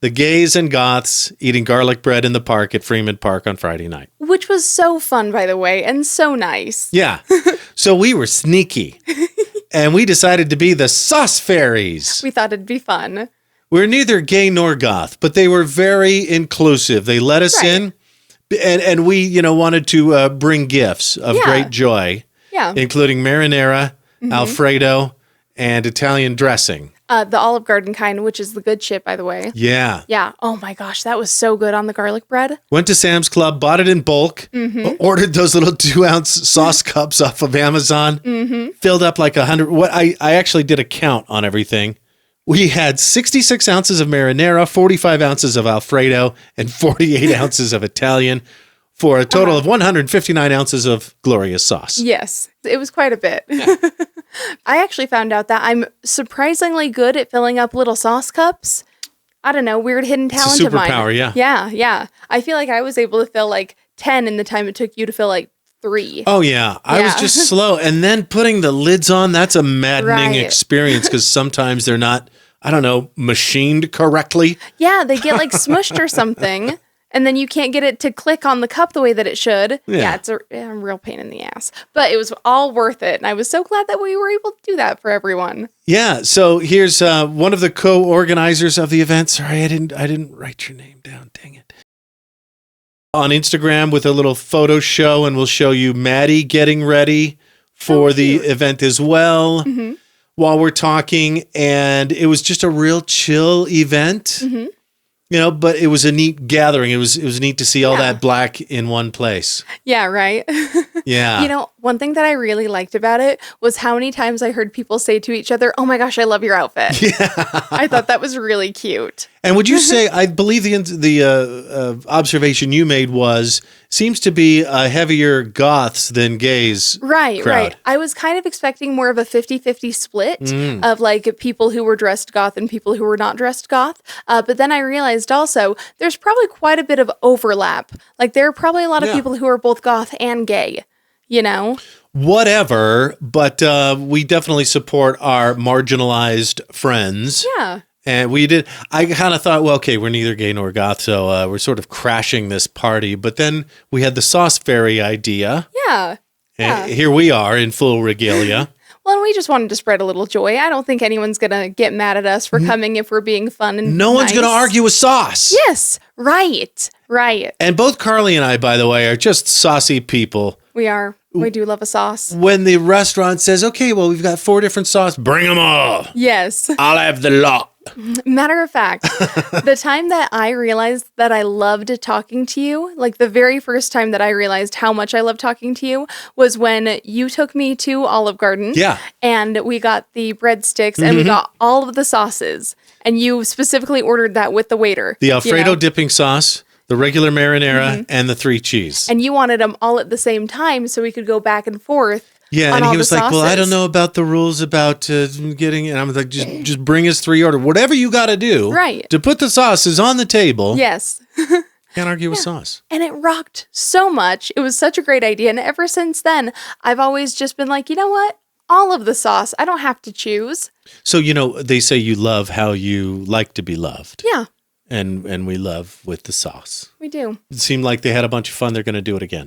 the gays and goths eating garlic bread in the park at Freeman Park on Friday night. Which was so fun, by the way, and so nice. Yeah. So we were sneaky. And we decided to be the sauce fairies. We thought it'd be fun. We're neither gay nor goth, but they were very inclusive. They let us in, and we, wanted to bring gifts of great joy, including marinara, Alfredo, and Italian dressing. The Olive Garden kind, which is the good shit, by the way. Yeah. Yeah. Oh my gosh, that was so good on the garlic bread. Went to Sam's Club, bought it in bulk, ordered those little 2-ounce sauce cups off of Amazon, filled up like 100. I actually did a count on everything. We had 66 ounces of marinara, 45 ounces of Alfredo, and 48 ounces of Italian for a total of 159 ounces of glorious sauce. Yes, it was quite a bit. I actually found out that I'm surprisingly good at filling up little sauce cups. I don't know, weird hidden talent of mine. It's a superpower, yeah. Yeah. I feel like I was able to fill like 10 in the time it took you to fill like 3. Oh, yeah. I was just slow. And then putting the lids on, that's a maddening experience because sometimes they're not, machined correctly. Yeah, they get like smushed or something. And then you can't get it to click on the cup the way that it should. Yeah, it's a real pain in the ass. But it was all worth it. And I was so glad that we were able to do that for everyone. Yeah, so here's one of the co-organizers of the event. Sorry, I didn't write your name down. Dang it. On Instagram with a little photo show, and we'll show you Maddie getting ready for the event as well while we're talking. And it was just a real chill event. But it was a neat gathering. It was neat to see all that black in one place. Yeah, right? Yeah. One thing that I really liked about it was how many times I heard people say to each other, "Oh my gosh, I love your outfit." Yeah. I thought that was really cute. And would you say, I believe the observation you made seems to be a heavier goths than gays crowd. I was kind of expecting more of a 50-50 split of like people who were dressed goth and people who were not dressed goth. But then I realized also there's probably quite a bit of overlap. Like there are probably a lot of people who are both goth and gay, Whatever, but we definitely support our marginalized friends. Yeah. And we did. I kind of thought, well, okay, we're neither gay nor goth, so we're sort of crashing this party. But then we had the sauce fairy idea. Yeah. And here we are in full regalia. Well, and we just wanted to spread a little joy. I don't think anyone's going to get mad at us for coming if we're being fun and No one's going to argue with sauce. Yes, right. And both Karley and I, by the way, are just saucy people. We are. We do love a sauce. When the restaurant says, okay, well, we've got 4 different sauces, bring them all. Yes. I'll have the lot. Matter of fact, the time that I realized that I loved talking to you, like the very first time that I realized how much I loved talking to you was when you took me to Olive Garden. Yeah. And we got the breadsticks and we got all of the sauces. And you specifically ordered that with the waiter. The Alfredo dipping sauce, the regular marinara, and the 3 cheese. And you wanted them all at the same time so we could go back and forth. Yeah, and he was like, well, I don't know about the rules about getting it. And I'm like, just bring us 3 orders. Whatever you got to do to put the sauces on the table. Yes. Can't argue with sauce. And it rocked so much. It was such a great idea. And ever since then, I've always just been like, you know what? All of the sauce. I don't have to choose. So, they say you love how you like to be loved. Yeah. And we love with the sauce. We do. It seemed like they had a bunch of fun. They're going to do it again.